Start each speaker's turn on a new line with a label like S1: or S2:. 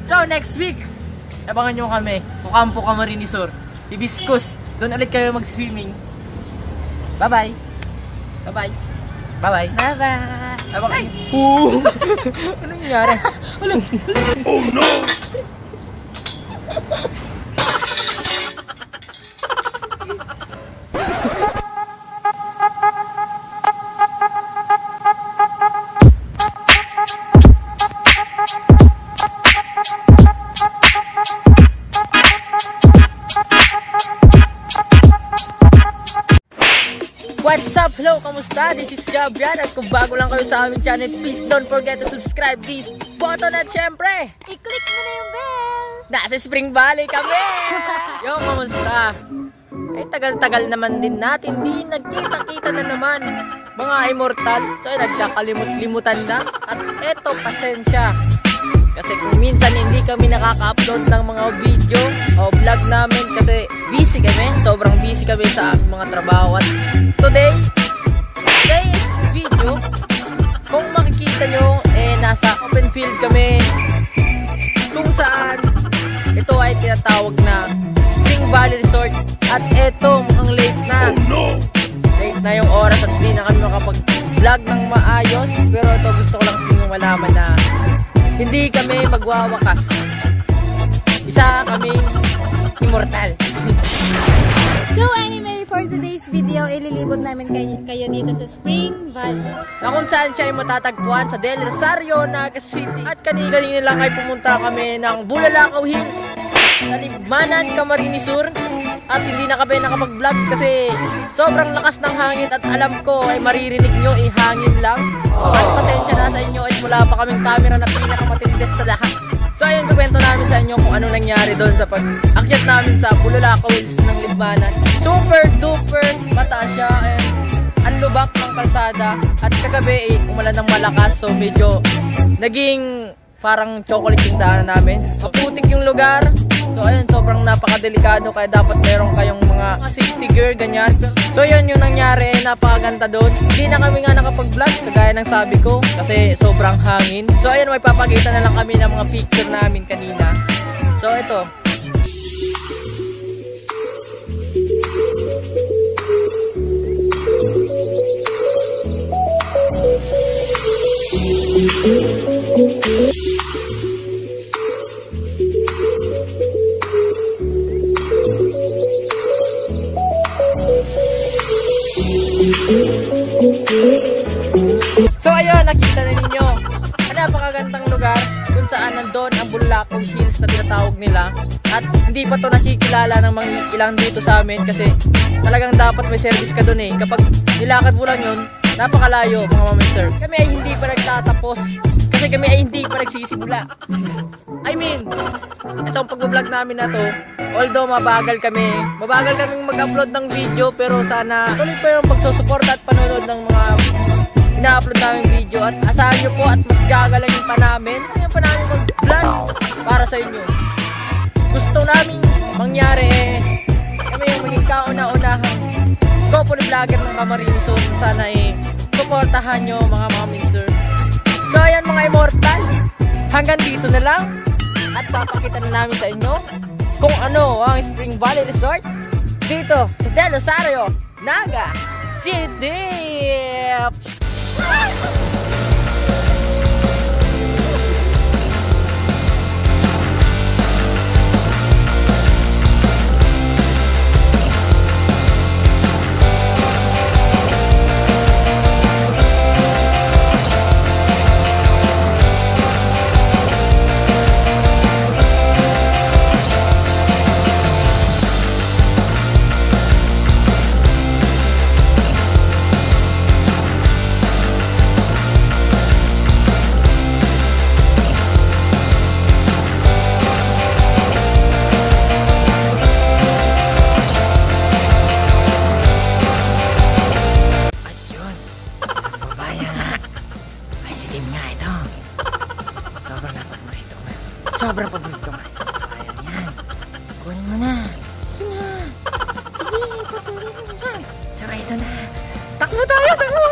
S1: So next week, abangan nyo kami. Ocampo Camarines Sur. Hibiscus. Doon ulit kayo mag-swimming. Bye-bye. Bye-bye. Bye-bye.
S2: Bye-bye.
S1: Bye-bye. Anong nangyari? Oh no! What's up? Hello, kamusta? This is Gabriel at kung bago lang kayo sa aming channel, please don't forget to subscribe this button at syempre,
S2: i-click mo na yung bell.
S1: Nasa Spring Valley kami! Yo, kamusta? Eh, tagal-tagal naman din natin, di nagkita-kita na naman mga immortal. So, nagkakalimut-limutan na. At eto, pasensya. Kasi kung minsan hindi kami nakaka-upload ng mga video o vlog namin kasi busy kami. Sobrang busy kami sa aming mga trabaho. At today's video, kung makikita nyo, nasa open field kami kung saan ito ay tinatawag na Spring Valley Resort. At eto, mukhang late na. Late na yung oras at di na kami makapag-vlog ng maayos. Pero ito, gusto ko lang yung malaman na hindi kami magwawakas. Isa kaming immortal.
S2: So anyway, for today's video, ililibot namin kayo dito sa Spring Valley.
S1: Na kung saan siya ay matatagpuan sa Del Rosario, Naga City. At kanina lang ay pumunta kami ng Bulalakaw Hills sa Libmanan, Camarines Sur. At hindi na kami nakapag-vlog kasi sobrang lakas ng hangin at alam ko ay maririnig nyo hangin lang. At pasensya na sa inyo at wala pa kaming camera na pinakamatindis sa lahat. So ayun, kukwento namin sa inyo kung ano nangyari doon sa pag-akyat namin sa Bulalakaw Hills ng Libmanan. Super duper mataas siya and ang lubak ng kalsada. At kagabi umulan ng malakas, so medyo naging parang chocolate yung daanan namin. Maputik yung lugar. So ayun, sobrang napakadelikado kaya dapat meron kayong mga safety gear, ganyan. So yun yung nangyari, napakaganda doon. Hindi na kami nga nakapag-vlog, kagaya ng sabi ko, kasi sobrang hangin. So ayun, may papakita na lang kami ng mga picture namin kanina. So ito. So ayun, nakita na ninyo ang napakagandang lugar kung saan nandun ang Bulalakaw Hills na tinatawag nila. At hindi pa to nakikilala ng mga ilang dito sa amin kasi talagang dapat may service ka dun eh. Kapag nilakad mo lang yun, napakalayo mga mami sir. Kami ay hindi pa nagtatapos kasi kami ay hindi pa nagsisimula. I mean, itong pag-vlog namin na to, although mabagal kaming mag-upload ng video, pero sana tuloy pa yung pagsusuporta at panonood ng mga ina-upload namin video. At asahan nyo po at mas gagalangin pa namin mag-vlog para sa inyo. Gusto namin mangyari kami yung maging kauna-unahang couple vlogger ng Camarines Sur. Sana suportahan nyo mga mincer. So ayan mga immortal, hanggang dito na lang. At papakita na namin sa inyo kung ano ang Spring Valley Resort dito sa Del Rosario, Naga City. Sobrang paborito nga. Ayan yan. Kunin mo na. Sige na. Sige, patuloy mo na yan. So, ito na. Takbo tayo, takbo!